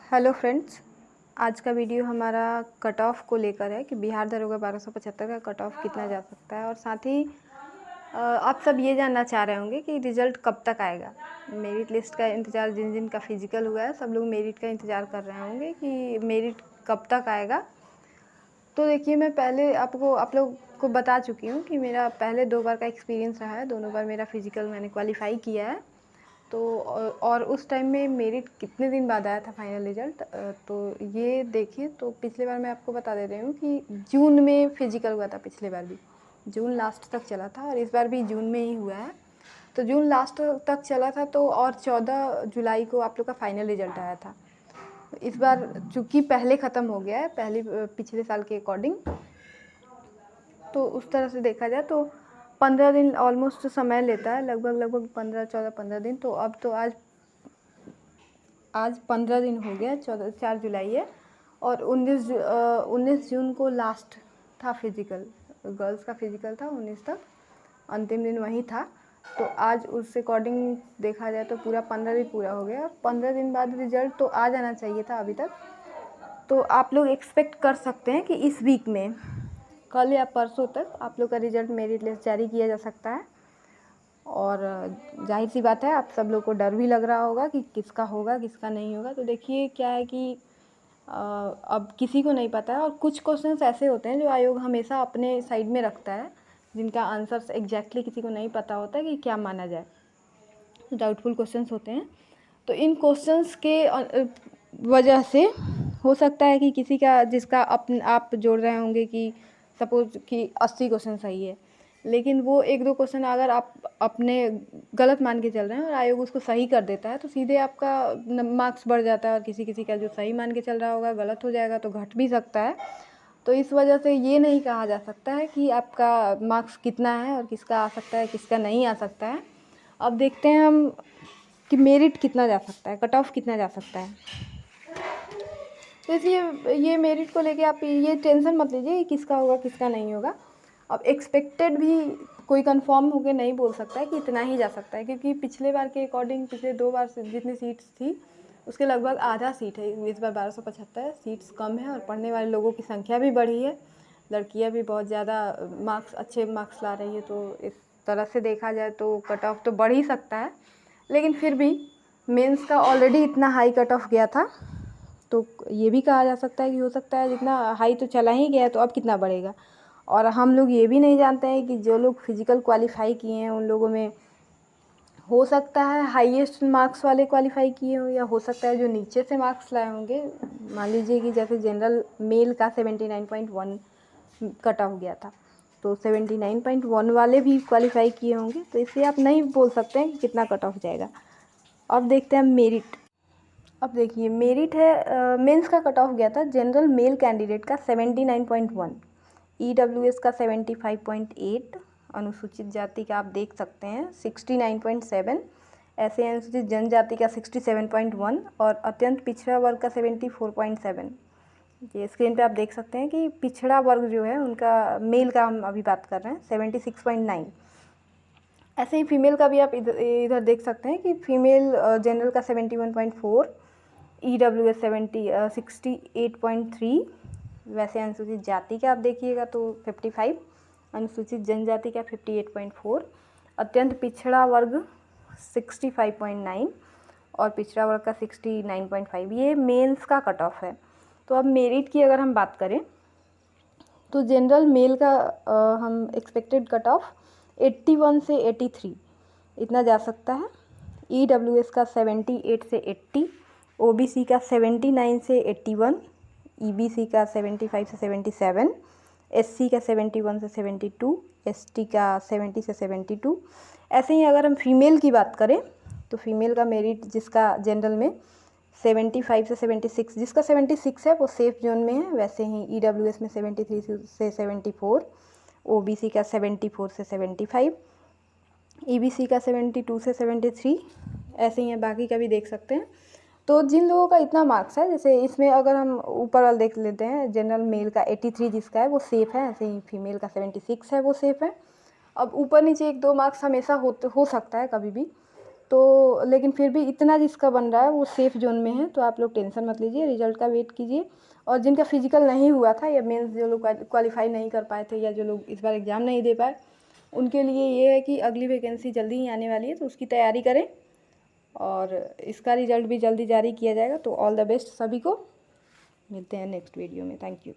Hello friends, आज का video हमारा कट ऑफ को लेकर है कि बिहार दरोगा 1275 का कट ऑफ कितना जा सकता है। और साथ ही आप सब ये जानना चाह रहे होंगे कि रिज़ल्ट कब तक आएगा। मेरिट लिस्ट का इंतज़ार, जिन जिन का फिजिकल हुआ है सब लोग मेरिट का इंतज़ार कर रहे होंगे कि मेरिट कब तक आएगा। तो देखिए, मैं पहले आप लोग को बता चुकी हूँ कि मेरा पहले 2 बार का एक्सपीरियंस रहा है। दोनों बार मेरा फिजिकल मैंने क्वालिफ़ाई किया है। तो और उस टाइम में मेरिट कितने दिन बाद आया था फाइनल रिज़ल्ट, तो ये देखिए। तो पिछले बार मैं आपको बता दे रही हूँ कि जून में फिजिकल हुआ था। पिछले बार भी जून लास्ट तक चला था और इस बार भी जून में ही हुआ है। तो जून लास्ट तक चला था तो और 14 जुलाई को आप लोग का फाइनल रिज़ल्ट आया था। इस बार चूँकि पहले ख़त्म हो गया है, पिछले साल के अकॉर्डिंग, तो उस तरह से देखा जाए तो 15 दिन ऑलमोस्ट समय लेता है, लगभग 15 दिन। तो अब तो आज 15 दिन हो गया, 4 जुलाई है और 19 जून को लास्ट था फिजिकल। गर्ल्स का फिजिकल था 19 तक, अंतिम दिन वही था। तो आज उस अकॉर्डिंग देखा जाए तो पूरा 15 दिन पूरा हो गया और 15 दिन बाद रिज़ल्ट तो आ जाना चाहिए था अभी तक। तो आप लोग एक्सपेक्ट कर सकते हैं कि इस वीक में, कल या परसों तक आप लोग का रिज़ल्ट मेरिट लिस्ट जारी किया जा सकता है। और जाहिर सी बात है, आप सब लोग को डर भी लग रहा होगा कि किसका होगा किसका नहीं होगा। तो देखिए, क्या है कि अब किसी को नहीं पता है और कुछ क्वेश्चंस ऐसे होते हैं जो आयोग हमेशा अपने साइड में रखता है, जिनका आंसर्स एग्जैक्टली किसी को नहीं पता होता है कि क्या माना जाए। डाउटफुल क्वेश्चंस होते हैं। तो इन क्वेश्चंस के वजह से हो सकता है कि किसी का, जिसका आप जोड़ रहे होंगे कि सपोज कि 80 क्वेश्चन सही है, लेकिन वो 1-2 क्वेश्चन अगर आप अपने गलत मान के चल रहे हैं और आयोग उसको सही कर देता है तो सीधे आपका मार्क्स बढ़ जाता है। और किसी का जो सही मान के चल रहा होगा गलत हो जाएगा तो घट भी सकता है। तो इस वजह से ये नहीं कहा जा सकता है कि आपका मार्क्स कितना है और किसका आ सकता है किसका नहीं आ सकता है। अब देखते हैं हम कि मेरिट कितना जा सकता है, कट ऑफ कितना जा सकता है। तो इसलिए ये मेरिट को लेके आप ये टेंशन मत लीजिए कि किसका होगा किसका नहीं होगा। अब एक्सपेक्टेड भी कोई कंफर्म होकर नहीं बोल सकता है कि इतना ही जा सकता है, क्योंकि पिछले बार के अकॉर्डिंग पिछले 2 बार से जितनी सीट्स थी उसके लगभग आधा सीट है। इस बार 1275 सीट्स कम है और पढ़ने वाले लोगों की संख्या भी बढ़ी है। लड़कियां भी बहुत ज़्यादा अच्छे मार्क्स ला रही है। तो इस तरह से देखा जाए तो कट ऑफ तो बढ़ ही सकता है। लेकिन फिर भी मेंस का ऑलरेडी इतना हाई कट ऑफ गया था, तो ये भी कहा जा सकता है कि हो सकता है जितना हाई तो चला ही गया है तो अब कितना बढ़ेगा। और हम लोग ये भी नहीं जानते हैं कि जो लोग फिजिकल क्वालिफाई किए हैं उन लोगों में हो सकता है हाईएस्ट मार्क्स वाले क्वालिफाई किए हों, या हो सकता है जो नीचे से मार्क्स लाए होंगे। मान लीजिए कि जैसे जनरल मेल का 79.1 कट ऑफ गया था, तो 79.1 वाले भी क्वालिफाई किए होंगे। तो इसलिए आप नहीं बोल सकते हैं कि कितना कट ऑफ जाएगा। अब देखते हैं मेरिट। अब देखिए, मेरिट है, मेंस का कट ऑफ गया था जनरल मेल कैंडिडेट का 79.1, ईडब्ल्यूएस का 75.8, अनुसूचित जाति का आप देख सकते हैं 69.7, ऐसे अनुसूचित जनजाति का 67.1 और अत्यंत पिछड़ा वर्ग का 74.7। ये स्क्रीन पे आप देख सकते हैं कि पिछड़ा वर्ग जो है उनका, मेल का हम अभी बात कर रहे हैं, 76.9। ऐसे ही फीमेल का भी आप इधर देख सकते हैं कि फीमेल जनरल का 71.4, ईडब्ल्यूएस 68.3। वैसे अनुसूचित जाति का आप देखिएगा तो 55, अनुसूचित जनजाति का 58.4, अत्यंत पिछड़ा वर्ग 65.9 और पिछड़ा वर्ग का 69.5। ये मेंस का कट ऑफ है। तो अब मेरिट की अगर हम बात करें तो जनरल मेल का हम एक्सपेक्टेड कट ऑफ 81 से 83 इतना जा सकता है। ईडब्ल्यूएस का 78 से 80, ओबीसी का 79 से 81, ईबीसी का 75 से 77, एससी का 71 से 72, एसटी का 70 से 72। ऐसे ही अगर हम फीमेल की बात करें तो फीमेल का मेरिट जिसका जनरल में 75 से 76, जिसका 76 है वो सेफ जोन में है। वैसे ही ईडब्ल्यूएस में 73 से 74, ओबीसी का 74 से 75, ईबीसी का 72 से 73। ऐसे ही बाकी का भी देख सकते हैं। तो जिन लोगों का इतना मार्क्स है, जैसे इसमें अगर हम ऊपर वाला देख लेते हैं, जनरल मेल का 83 जिसका है वो सेफ़ है, ऐसे ही फीमेल का 76 है वो सेफ़ है। अब ऊपर नीचे 1-2 मार्क्स हमेशा हो सकता है कभी भी। तो लेकिन फिर भी इतना जिसका बन रहा है वो सेफ़ जोन में है, तो आप लोग टेंशन मत लीजिए, रिजल्ट का वेट कीजिए। और जिनका फिजिकल नहीं हुआ था या मेंस जो लोग क्वालिफाई नहीं कर पाए थे या जो लोग इस बार एग्ज़ाम नहीं दे पाए, उनके लिए ये है कि अगली वैकेंसी जल्दी ही आने वाली है, तो उसकी तैयारी करें और इसका रिज़ल्ट भी जल्दी जारी किया जाएगा। तो ऑल द बेस्ट सभी को, मिलते हैं नेक्स्ट वीडियो में। Thank you.